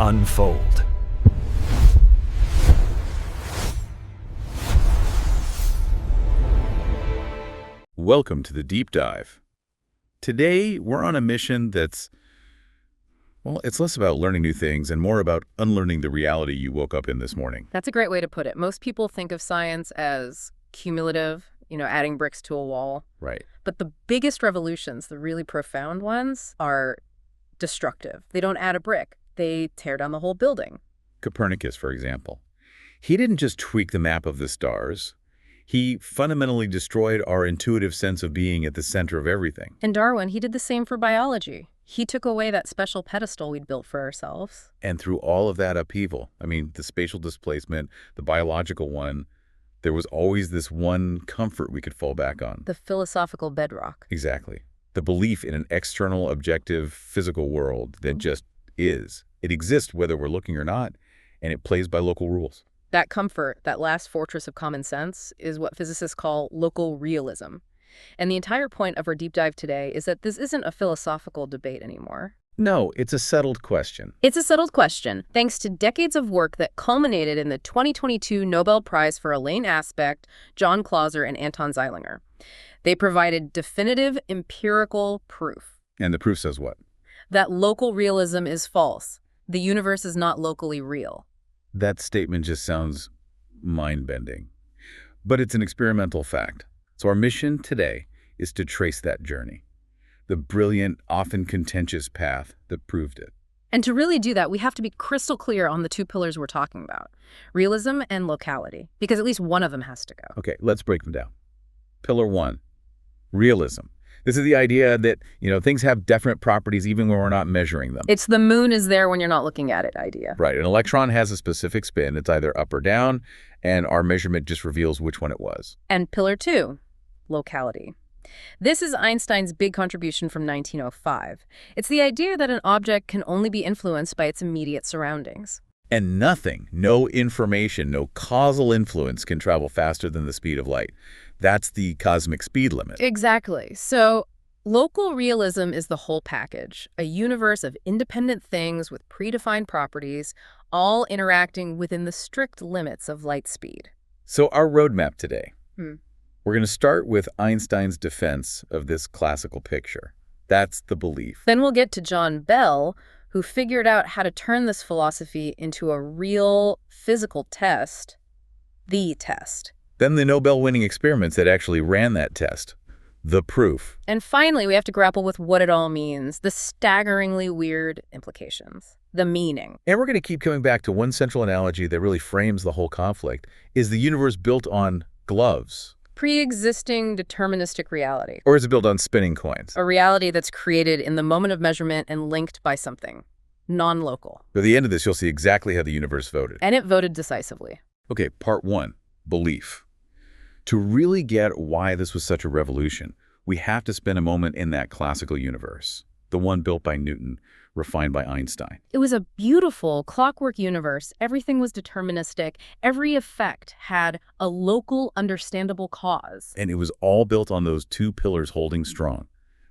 unfold. Welcome to the Deep Dive. Today, we're on a mission that's, well, it's less about learning new things and more about unlearning the reality you woke up in this morning. That's a great way to put it. Most people think of science as cumulative, adding bricks to a wall. Right. But the biggest revolutions, the really profound ones, are destructive. They don't add a brick. They tear down the whole building. Copernicus, for example. He didn't just tweak the map of the stars. He fundamentally destroyed our intuitive sense of being at the center of everything. And Darwin, he did the same for biology. He took away that special pedestal we'd built for ourselves. And through all of that upheaval, the spatial displacement, the biological one, there was always this one comfort we could fall back on. The philosophical bedrock. Exactly. The belief in an external, objective, physical world that just is. It exists whether we're looking or not, and it plays by local rules. That comfort, that last fortress of common sense, is what physicists call local realism. And the entire point of our deep dive today is that this isn't a philosophical debate anymore. No, it's a settled question. It's a settled question, thanks to decades of work that culminated in the 2022 Nobel Prize for Alain Aspect, John Clauser, and Anton Zeilinger. They provided definitive empirical proof. And the proof says what? That local realism is false. The universe is not locally real. That statement just sounds mind-bending. But it's an experimental fact. So our mission today is to trace that journey, the brilliant, often contentious path that proved it. And to really do that, we have to be crystal clear on the two pillars we're talking about, realism and locality, because at least one of them has to go. Okay, let's break them down. Pillar 1, realism. This is the idea that, things have definite properties even when we're not measuring them. It's the moon is there when you're not looking at it idea. Right. An electron has a specific spin. It's either up or down, and our measurement just reveals which one it was. And pillar 2, locality. This is Einstein's big contribution from 1905. It's the idea that an object can only be influenced by its immediate surroundings. And nothing, no information, no causal influence can travel faster than the speed of light. That's the cosmic speed limit. Exactly. So local realism is the whole package, a universe of independent things with predefined properties, all interacting within the strict limits of light speed. So our roadmap today, we're going to start with Einstein's defense of this classical picture. That's the belief. Then we'll get to John Bell, who figured out how to turn this philosophy into a real physical test, the test. Then the Nobel-winning experiments that actually ran that test, the proof. And finally, we have to grapple with what it all means, the staggeringly weird implications, the meaning. And we're going to keep coming back to one central analogy that really frames the whole conflict. Is the universe built on gloves? Pre-existing deterministic reality. Or is it built on spinning coins? A reality that's created in the moment of measurement and linked by something non-local. At the end of this, you'll see exactly how the universe voted. And it voted decisively. Okay, part 1, belief. To really get why this was such a revolution, we have to spend a moment in that classical universe, the one built by Newton, refined by Einstein. It was a beautiful clockwork universe. Everything was deterministic. Every effect had a local, understandable cause. And it was all built on those two pillars holding strong,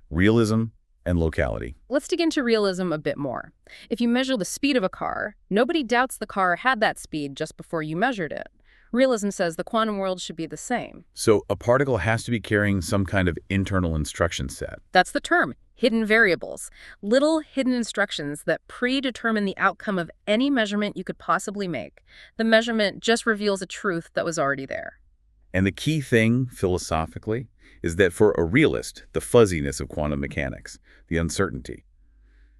realism and locality. Let's dig into realism a bit more. If you measure the speed of a car, nobody doubts the car had that speed just before you measured it. Realism says the quantum world should be the same. So a particle has to be carrying some kind of internal instruction set. That's the term, hidden variables. Little hidden instructions that predetermine the outcome of any measurement you could possibly make. The measurement just reveals a truth that was already there. And the key thing, philosophically, is that for a realist, the fuzziness of quantum mechanics, the uncertainty,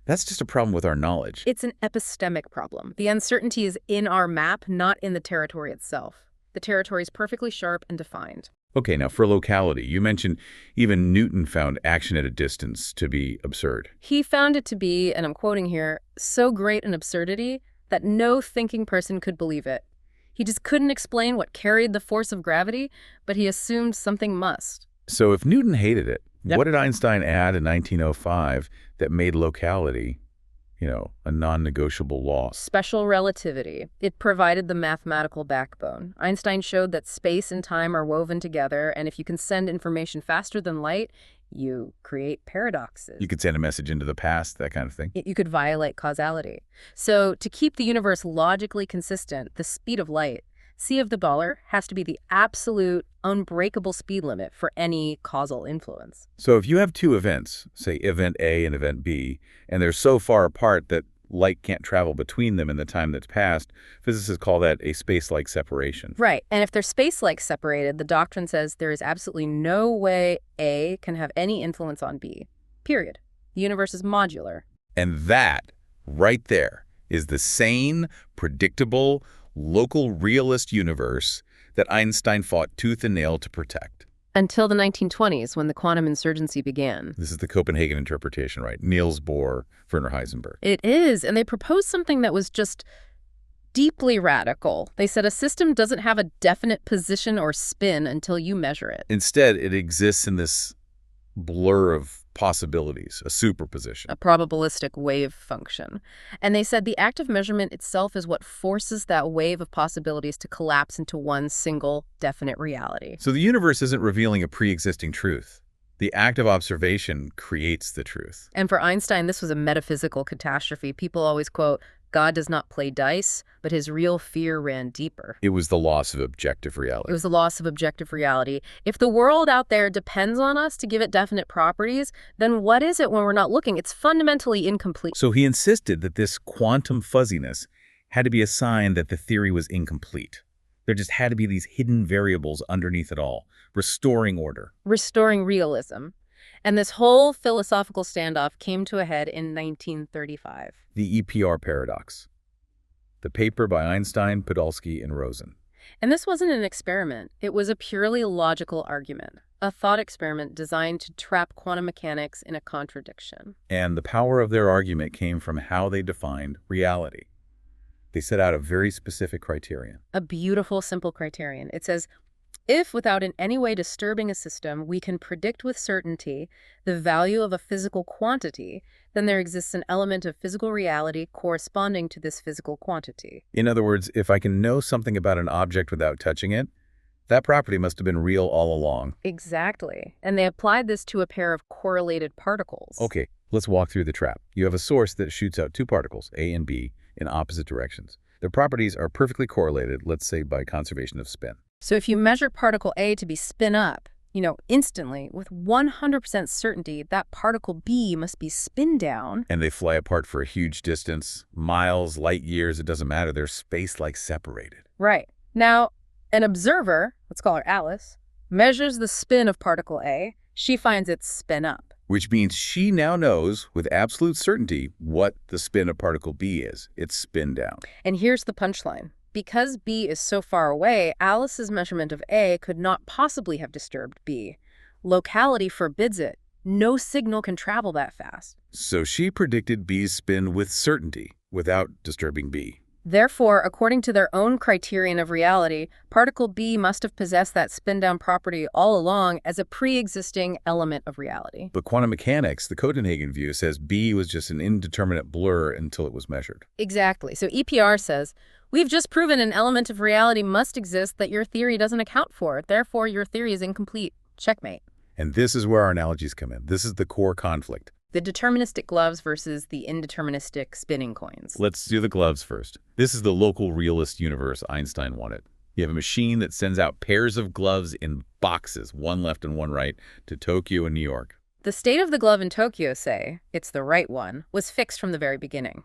that's just a problem with our knowledge. It's an epistemic problem. The uncertainty is in our map, not in the territory itself. The territory is perfectly sharp and defined. Okay, now for locality, you mentioned even Newton found action at a distance to be absurd. He found it to be, and I'm quoting here, so great an absurdity that no thinking person could believe it. He just couldn't explain what carried the force of gravity, but he assumed something must. So if Newton hated it, what did Einstein add in 1905 that made locality, a non-negotiable law? Special relativity. It provided the mathematical backbone. Einstein showed that space and time are woven together, and if you can send information faster than light, You create paradoxes. You could send a message into the past, that kind of thing. You could violate causality. So to keep the universe logically consistent, the speed of light, c of the dollar, has to be the absolute, unbreakable speed limit for any causal influence. So if you have two events, say event A and event B, and they're so far apart that light can't travel between them in the time that's passed, physicists call that a space-like separation. Right. And if they're space-like separated, the doctrine says there is absolutely no way A can have any influence on B. Period. The universe is modular. And that, right there, is the sane, predictable, local realist universe that Einstein fought tooth and nail to protect. Until the 1920s, when the quantum insurgency began. This is the Copenhagen interpretation, right? Niels Bohr, Werner Heisenberg. It is, and they proposed something that was just deeply radical. They said a system doesn't have a definite position or spin until you measure it. Instead, it exists in this blur of possibilities, a superposition. A probabilistic wave function. And they said the act of measurement itself is what forces that wave of possibilities to collapse into one single definite reality. So the universe isn't revealing a pre-existing truth. The act of observation creates the truth. And for Einstein, this was a metaphysical catastrophe. People always quote, God does not play dice, but his real fear ran deeper. It was the loss of objective reality. It was the loss of objective reality. If the world out there depends on us to give it definite properties, then what is it when we're not looking? It's fundamentally incomplete. So he insisted that this quantum fuzziness had to be a sign that the theory was incomplete. There just had to be these hidden variables underneath it all, restoring order. Restoring realism. And this whole philosophical standoff came to a head in 1935. The EPR paradox. The paper by Einstein, Podolsky, and Rosen. And this wasn't an experiment. It was a purely logical argument, a thought experiment designed to trap quantum mechanics in a contradiction. And the power of their argument came from how they defined reality. They set out a very specific criterion. A beautiful, simple criterion. It says, if, without in any way disturbing a system, we can predict with certainty the value of a physical quantity, then there exists an element of physical reality corresponding to this physical quantity. In other words, if I can know something about an object without touching it, that property must have been real all along. Exactly. And they applied this to a pair of correlated particles. Okay, let's walk through the trap. You have a source that shoots out two particles, A and B, in opposite directions. Their properties are perfectly correlated, let's say by conservation of spin. So if you measure particle A to be spin up, instantly, with 100% certainty, that particle B must be spin down. And they fly apart for a huge distance, miles, light years, it doesn't matter. They're space-like separated. Right. Now, an observer, let's call her Alice, measures the spin of particle A. She finds it spin up. Which means she now knows with absolute certainty what the spin of particle B is. It's spin down. And here's the punchline. Because B is so far away, Alice's measurement of A could not possibly have disturbed B. Locality forbids it. No signal can travel that fast. So she predicted B's spin with certainty, without disturbing B. Therefore, according to their own criterion of reality, particle B must have possessed that spin-down property all along as a pre-existing element of reality. But quantum mechanics, the Copenhagen view, says B was just an indeterminate blur until it was measured. Exactly. So EPR says, we've just proven an element of reality must exist that your theory doesn't account for. Therefore, your theory is incomplete. Checkmate. And this is where our analogies come in. This is the core conflict. The deterministic gloves versus the indeterministic spinning coins. Let's do the gloves first. This is the local realist universe Einstein wanted. You have a machine that sends out pairs of gloves in boxes, one left and one right, to Tokyo and New York. The state of the glove in Tokyo, say, it's the right one, was fixed from the very beginning.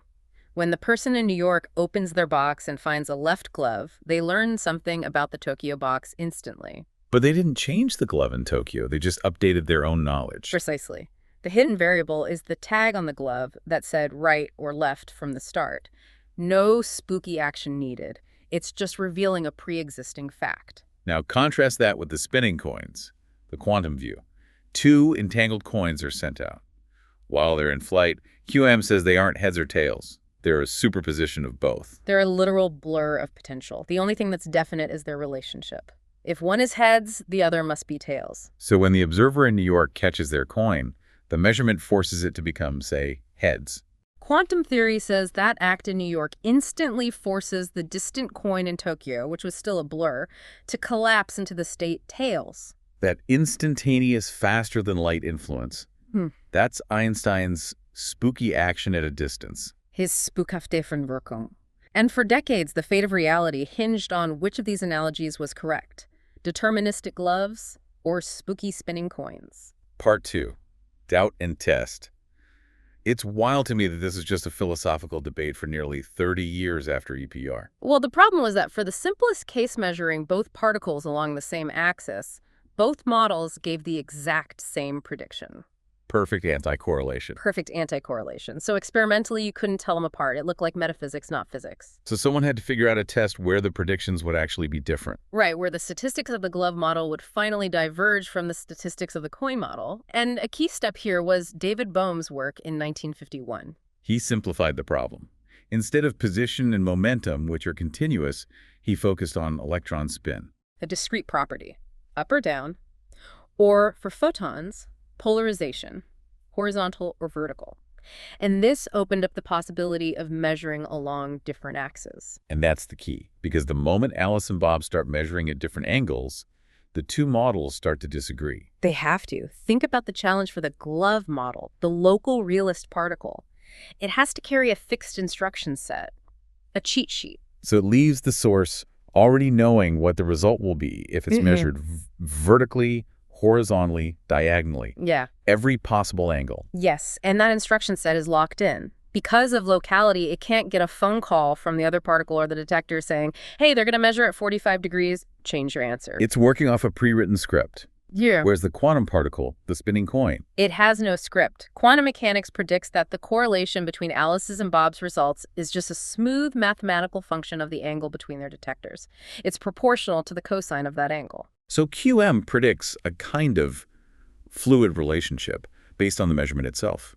When the person in New York opens their box and finds a left glove, they learn something about the Tokyo box instantly. But they didn't change the glove in Tokyo. They just updated their own knowledge. Precisely. The hidden variable is the tag on the glove that said right or left from the start. No spooky action needed. It's just revealing a pre-existing fact. Now contrast that with the spinning coins, the quantum view. Two entangled coins are sent out. While they're in flight, QM says they aren't heads or tails. They're a superposition of both. They're a literal blur of potential. The only thing that's definite is their relationship. If one is heads, the other must be tails. So when the observer in New York catches their coin, the measurement forces it to become, say, heads. Quantum theory says that act in New York instantly forces the distant coin in Tokyo, which was still a blur, to collapse into the state tails. That instantaneous, faster-than-light influence. That's Einstein's spooky action at a distance. His spukhafte Wirkung. And for decades, the fate of reality hinged on which of these analogies was correct. Deterministic gloves or spooky spinning coins. Part 2. Doubt and test. It's wild to me that this is just a philosophical debate for nearly 30 years after EPR. Well, the problem was that for the simplest case measuring both particles along the same axis, both models gave the exact same prediction. Perfect anti-correlation. Perfect anti-correlation. So experimentally, you couldn't tell them apart. It looked like metaphysics, not physics. So someone had to figure out a test where the predictions would actually be different. Right, where the statistics of the glove model would finally diverge from the statistics of the coin model. And a key step here was David Bohm's work in 1951. He simplified the problem. Instead of position and momentum, which are continuous, he focused on electron spin. A discrete property, up or down, or for photons, polarization, horizontal or vertical. And this opened up the possibility of measuring along different axes. And that's the key, because the moment Alice and Bob start measuring at different angles, the two models start to disagree. They have to. Think about the challenge for the glove model, the local realist particle. It has to carry a fixed instruction set, a cheat sheet. So it leaves the source already knowing what the result will be if it's measured vertically, horizontally, diagonally. Yeah. Every possible angle. Yes, and that instruction set is locked in. Because of locality, it can't get a phone call from the other particle or the detector saying, hey, they're going to measure at 45 degrees, change your answer. It's working off a pre-written script. Yeah. Whereas the quantum particle, the spinning coin, it has no script. Quantum mechanics predicts that the correlation between Alice's and Bob's results is just a smooth mathematical function of the angle between their detectors. It's proportional to the cosine of that angle. So QM predicts a kind of fluid relationship based on the measurement itself.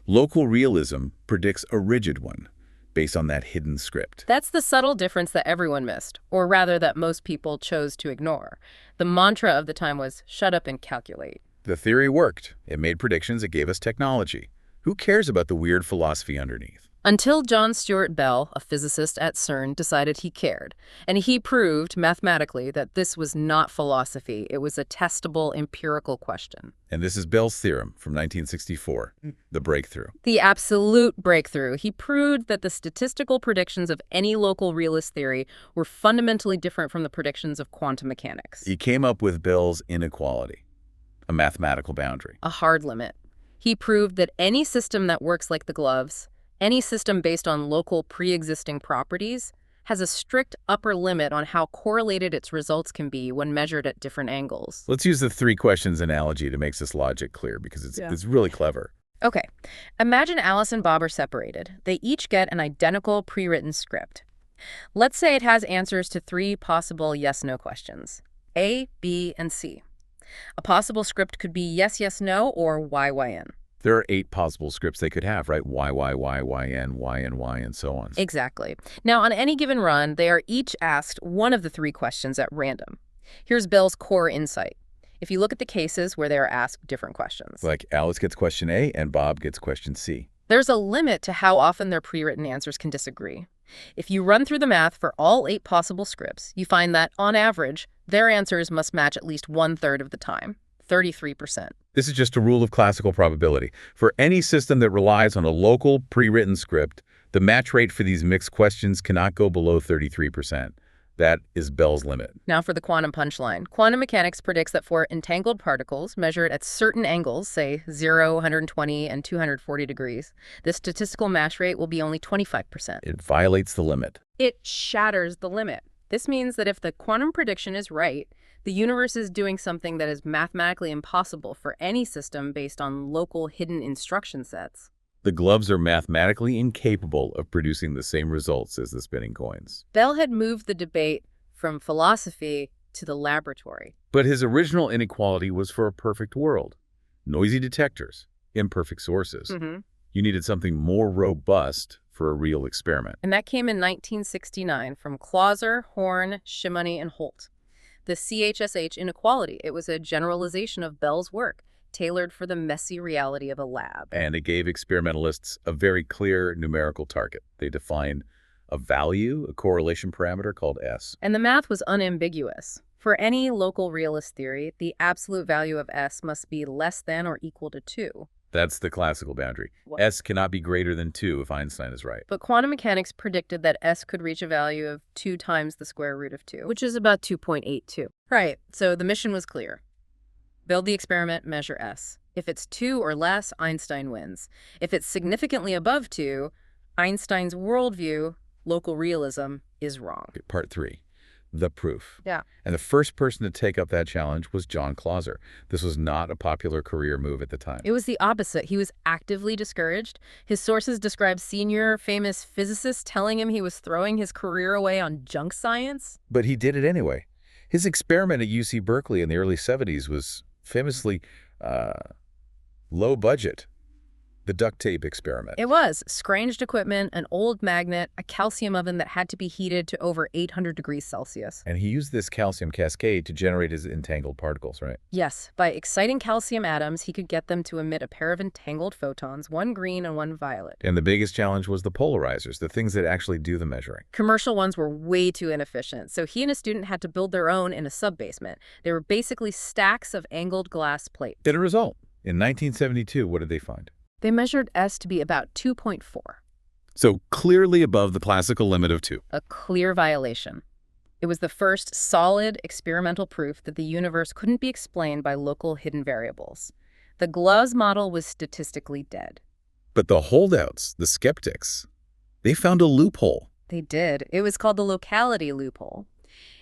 Local realism predicts a rigid one based on that hidden script. That's the subtle difference that everyone missed, or rather that most people chose to ignore. The mantra of the time was, shut up and calculate. The theory worked. It made predictions. It gave us technology. Who cares about the weird philosophy underneath? Until John Stuart Bell, a physicist at CERN, decided he cared. And he proved mathematically that this was not philosophy. It was a testable empirical question. And this is Bell's theorem from 1964, the breakthrough. The absolute breakthrough. He proved that the statistical predictions of any local realist theory were fundamentally different from the predictions of quantum mechanics. He came up with Bell's inequality, a mathematical boundary. A hard limit. He proved that any system that works like the gloves, any system based on local pre-existing properties, has a strict upper limit on how correlated its results can be when measured at different angles. Let's use the three questions analogy to make this logic clear because it's really clever. Okay. Imagine Alice and Bob are separated. They each get an identical pre-written script. Let's say it has answers to 3 possible yes-no questions, A, B, and C. A possible script could be yes, yes, no, or Y, Y, N. There are 8 possible scripts they could have, right? Y, Y, Y, Y, N, Y, N, Y, and so on. Exactly. Now, on any given run, they are each asked one of the 3 questions at random. Here's Bell's core insight. If you look at the cases where they are asked different questions. Like Alice gets question A and Bob gets question C. There's a limit to how often their pre-written answers can disagree. If you run through the math for all 8 possible scripts, you find that, on average, their answers must match at least 1/3 of the time. 33%. This is just a rule of classical probability. For any system that relies on a local pre-written script, the match rate for these mixed questions cannot go below 33%. That is Bell's limit. Now for the quantum punchline. Quantum mechanics predicts that for entangled particles measured at certain angles, say 0, 120, and 240 degrees, the statistical match rate will be only 25%. It violates the limit. It shatters the limit. This means that if the quantum prediction is right, the universe is doing something that is mathematically impossible for any system based on local hidden instruction sets. The gloves are mathematically incapable of producing the same results as the spinning coins. Bell had moved the debate from philosophy to the laboratory. But his original inequality was for a perfect world. Noisy detectors, imperfect sources. You needed something more robust for a real experiment. And that came in 1969 from Clauser, Horn, Shimony, and Holt. The 𝐏𝐻𝐃 inequality. It was a generalization of Bell's work, tailored for the messy reality of a lab. And it gave experimentalists a very clear numerical target. They defined a value, a correlation parameter called S. And the math was unambiguous. For any local realist theory, the absolute value of S must be less than or equal to 2. That's the classical boundary. What? S cannot be greater than 2 if Einstein is right. But quantum mechanics predicted that S could reach a value of 2 times the square root of 2, which is about 2.82. Right, so the mission was clear. Build the experiment, measure S. If it's 2 or less, Einstein wins. If it's significantly above 2, Einstein's worldview, local realism, is wrong. Part 3, the proof. Yeah. And the first person to take up that challenge was 𝐏𝐿𝐴. This was not a popular career move at the time. It was the opposite. He was actively discouraged. His sources describe senior famous physicists telling him he was throwing his career away on junk science. But he did it anyway. His experiment at UC Berkeley in the early 70s was famously low budget. The duct tape experiment. It was scranged equipment, an old magnet, a calcium oven that had to be heated to over 800 degrees Celsius. And he used this calcium cascade to generate his entangled particles, right? Yes, by exciting calcium atoms, he could get them to emit a pair of entangled photons, one green and one violet. And the biggest challenge was the polarizers, the things that actually do the measuring. Commercial ones were way too inefficient, so he and a student had to build their own in a sub-basement. They were basically stacks of angled glass plates. Did a result. In 1972, what did they find? They measured S to be about 2.4. So clearly above the classical limit of 2. A clear violation. It was the first solid experimental proof that the universe couldn't be explained by local hidden variables. The 𝐏𝐿𝐴 model was statistically dead. But the holdouts, the skeptics, they found a loophole. They did. It was called the locality loophole.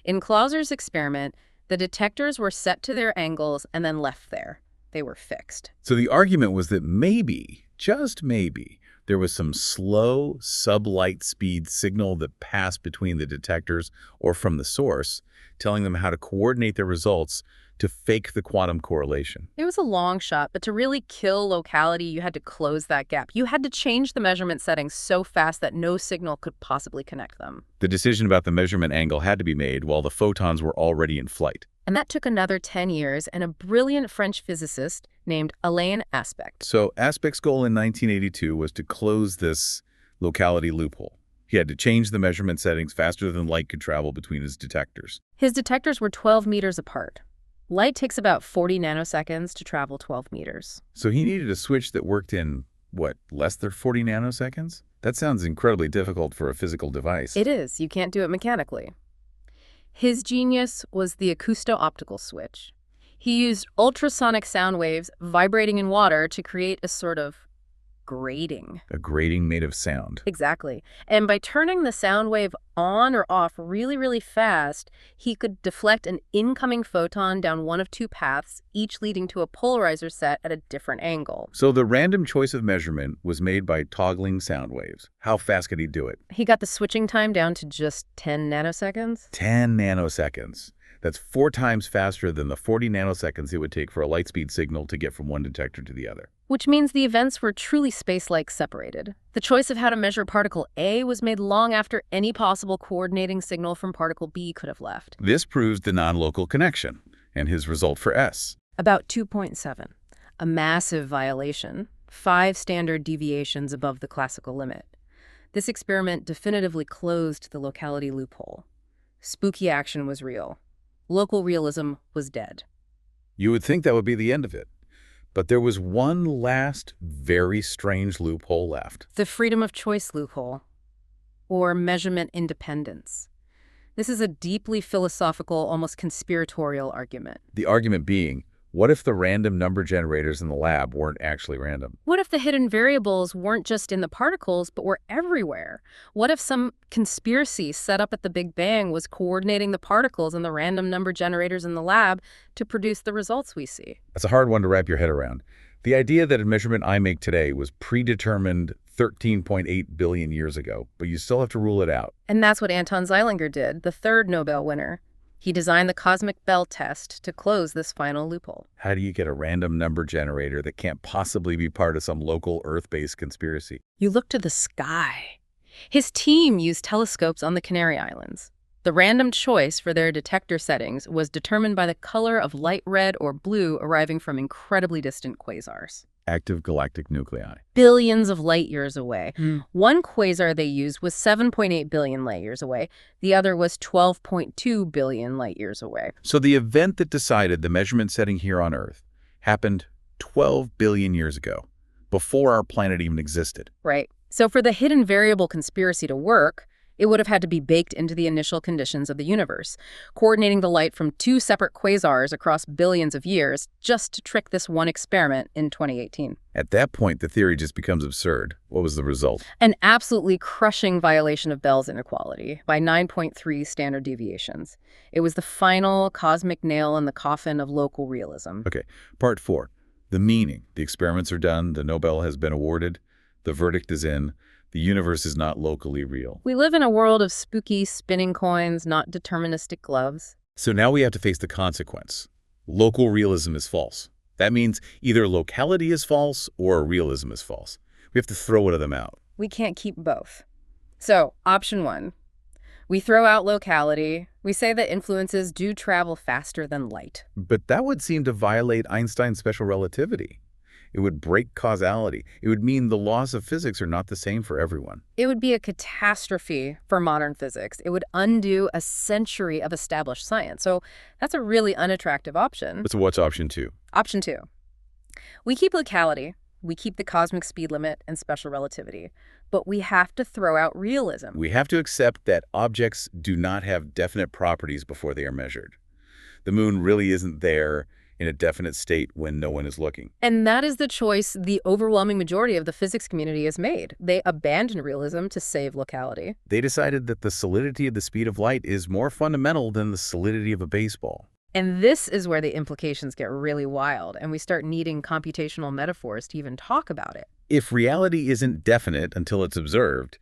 In 𝐏𝐿A's experiment, the detectors were set to their angles and then left there. They were fixed. So the argument was that maybe, just maybe, there was some slow sub-light speed signal that passed between the detectors or from the source, telling them how to coordinate their results to fake the quantum correlation. It was a long shot, but to really kill locality, you had to close that gap. You had to change the measurement settings so fast that no signal could possibly connect them. The decision about the measurement angle had to be made while the photons were already in flight. And that took another 10 years and a brilliant French physicist named Alain Aspect. So Aspect's goal in 1982 was to close this locality loophole. He had to change the measurement settings faster than light could travel between his detectors. His detectors were 12 meters apart. Light takes about 40 nanoseconds to travel 12 meters. So he needed a switch that worked in, what, less than 40 nanoseconds? That sounds incredibly difficult for a physical device. It is. You can't do it mechanically. His genius was the acousto-optical switch. He used ultrasonic sound waves vibrating in water to create a sort of grating. A grating made of sound. Exactly. And by turning the sound wave on or off really, really fast, he could deflect an incoming photon down one of two paths, each leading to a polarizer set at a different angle. So the random choice of measurement was made by toggling sound waves. How fast could he do it? He got the switching time down to just 10 nanoseconds. 10 nanoseconds. That's 4 times faster than the 40 nanoseconds it would take for a light speed signal to get from one detector to the other. Which means the events were truly space-like separated. The choice of how to measure particle A was made long after any possible coordinating signal from particle B could have left. This proves the non-local connection, and his result for S. About 2.7, a massive violation, 5 standard deviations above the classical limit. This experiment definitively closed the locality loophole. Spooky action was real. Local realism was dead. You would think that would be the end of it. But there was one last, very strange loophole left. The freedom of choice loophole, or measurement independence. This is a deeply philosophical, almost conspiratorial argument. The argument being, what if the random number generators in the lab weren't actually random? What if the hidden variables weren't just in the particles, but were everywhere? What if some conspiracy set up at the Big Bang was coordinating the particles and the random number generators in the lab to produce the results we see? That's a hard one to wrap your head around. The idea that a measurement I make today was predetermined 13.8 billion years ago, but you still have to rule it out. And that's what Anton Zeilinger did, the third Nobel winner. He designed the cosmic bell test to close this final loophole. How do you get a random number generator that can't possibly be part of some local Earth-based conspiracy? You look to the sky. His team used telescopes on the Canary Islands. The random choice for their detector settings was determined by the color of light red or blue arriving from incredibly distant quasars. Active galactic nuclei. Billions of light years away. Hmm. One quasar they used was 7.8 billion light years away. The other was 12.2 billion light years away. So the event that decided the measurement setting here on Earth happened 12 billion years ago, before our planet even existed. Right. So for the hidden variable conspiracy to work, it would have had to be baked into the initial conditions of the universe, coordinating the light from two separate quasars across billions of years just to trick this one experiment in 2018. At that point, the theory just becomes absurd. What was the result? An absolutely crushing violation of Bell's inequality by 9.3 standard deviations. It was the final cosmic nail in the coffin of local realism. Okay, part 4. The meaning. The experiments are done. The Nobel has been awarded. The verdict is in. The universe is not locally real. We live in a world of spooky spinning coins, not deterministic gloves. So now we have to face the consequence. Local realism is false. That means either locality is false or realism is false. We have to throw one of them out. We can't keep both. So, option 1. We throw out locality. We say that influences do travel faster than light. But that would seem to violate Einstein's special relativity. It would break causality. It would mean the laws of physics are not the same for everyone. It would be a catastrophe for modern physics. It would undo a century of established science. So that's a really unattractive option. So what's option 2? Option 2. We keep locality. We keep the cosmic speed limit and special relativity. But we have to throw out realism. We have to accept that objects do not have definite properties before they are measured. The moon really isn't there in a definite state when no one is looking. And that is the choice the overwhelming majority of the physics community has made. They abandoned realism to save locality. They decided that the solidity of the speed of light is more fundamental than the solidity of a baseball. And this is where the implications get really wild, and we start needing computational metaphors to even talk about it. If reality isn't definite until it's observed,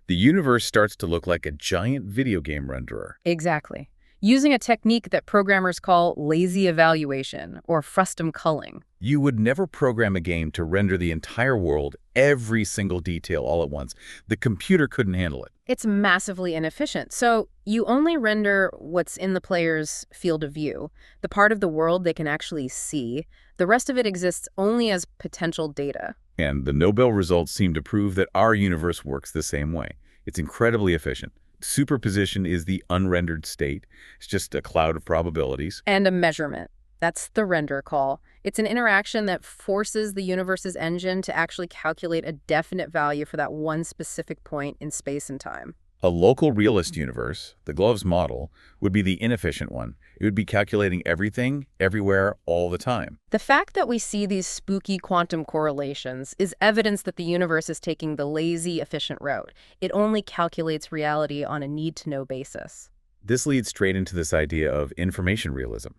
the universe starts to look like a giant video game renderer. Exactly. Using a technique that programmers call lazy evaluation or frustum culling. You would never program a game to render the entire world, every single detail all at once. The computer couldn't handle it. It's massively inefficient. So you only render what's in the player's field of view, the part of the world they can actually see. The rest of it exists only as potential data. And the Nobel results seem to prove that our universe works the same way. It's incredibly efficient. Superposition is the unrendered state. It's just a cloud of probabilities. And a measurement. That's the render call. It's an interaction that forces the universe's engine to actually calculate a definite value for that one specific point in space and time. A local realist universe, the Glove's model, would be the inefficient one. It would be calculating everything, everywhere, all the time. The fact that we see these spooky quantum correlations is evidence that the universe is taking the lazy, efficient route. It only calculates reality on a need-to-know basis. This leads straight into this idea of information realism.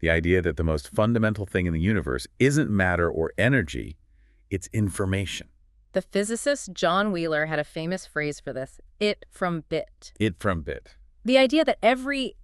The idea that the most fundamental thing in the universe isn't matter or energy, it's information. The physicist John Wheeler had a famous phrase for this, it from bit. It from bit. The idea that every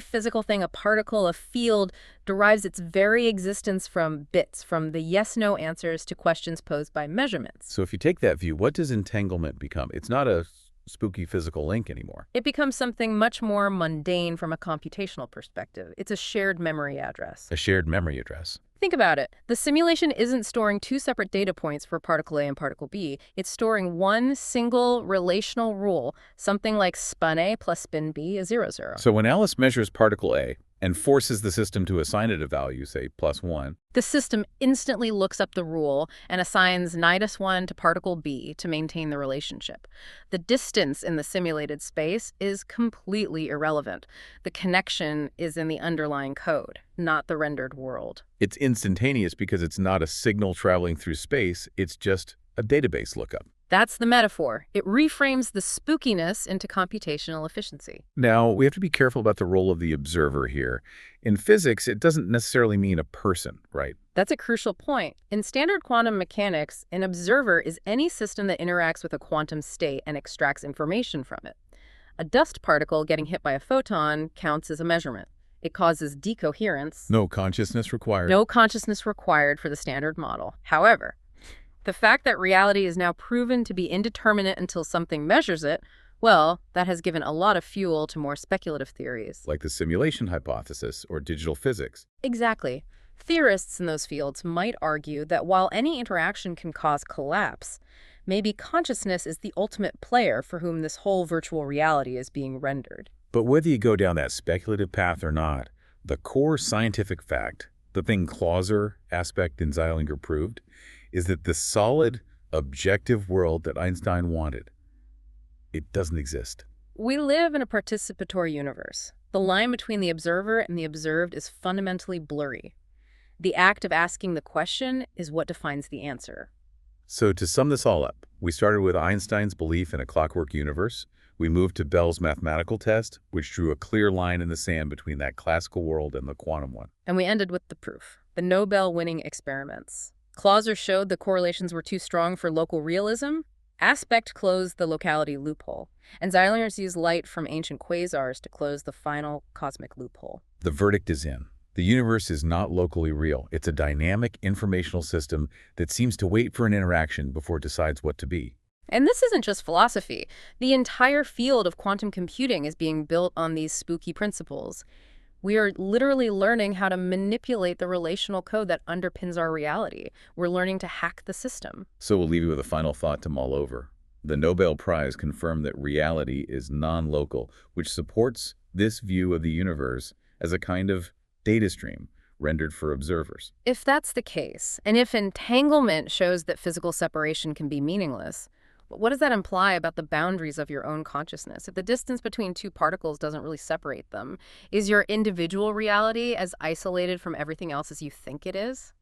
physical thing, a particle, a field, derives its very existence from bits, from the yes-no answers to questions posed by measurements. So if you take that view, what does entanglement become? It's not a spooky physical link anymore. It becomes something much more mundane from a computational perspective. It's a shared memory address. A shared memory address. Think about it. The simulation isn't storing two separate data points for particle A and particle B. It's storing one single relational rule, something like spin A plus spin B is 0, 0. So when Alice measures particle A and forces the system to assign it a value, say +1, the system instantly looks up the rule and assigns -1 to particle B to maintain the relationship. The distance in the simulated space is completely irrelevant. The connection is in the underlying code, not the rendered world. It's instantaneous because it's not a signal traveling through space, it's just a database lookup. That's the metaphor. It reframes the spookiness into computational efficiency. Now, we have to be careful about the role of the observer here. In physics, it doesn't necessarily mean a person, right? That's a crucial point. In standard quantum mechanics, an observer is any system that interacts with a quantum state and extracts information from it. A dust particle getting hit by a photon counts as a measurement. It causes decoherence. No consciousness required. No consciousness required for the standard model. However, the fact that reality is now proven to be indeterminate until something measures it, well, that has given a lot of fuel to more speculative theories. Like the simulation hypothesis or digital physics. Exactly. Theorists in those fields might argue that while any interaction can cause collapse, maybe consciousness is the ultimate player for whom this whole virtual reality is being rendered. But whether you go down that speculative path or not, the core scientific fact, the thing 𝐏𝐂𝐃 aspect in Zeilinger proved, is that the solid, objective world that Einstein wanted, it doesn't exist. We live in a participatory universe. The line between the observer and the observed is fundamentally blurry. The act of asking the question is what defines the answer. So to sum this all up, we started with Einstein's belief in a clockwork universe. We moved to Bell's mathematical test, which drew a clear line in the sand between that classical world and the quantum one. And we ended with the proof, the Nobel-winning experiments. 𝐏𝐿aser showed the correlations were too strong for local realism. Aspect closed the locality loophole. And Zeilinger's used light from ancient quasars to close the final cosmic loophole. The verdict is in. The universe is not locally real. It's a dynamic informational system that seems to wait for an interaction before it decides what to be. And this isn't just philosophy. The entire field of quantum computing is being built on these spooky principles. We are literally learning how to manipulate the relational code that underpins our reality. We're learning to hack the system. So we'll leave you with a final thought to mull over. The Nobel Prize confirmed that reality is non-local, which supports this view of the universe as a kind of data stream rendered for observers. If that's the case, and if entanglement shows that physical separation can be meaningless, what does that imply about the boundaries of your own consciousness? If the distance between two particles doesn't really separate them, is your individual reality as isolated from everything else as you think it is?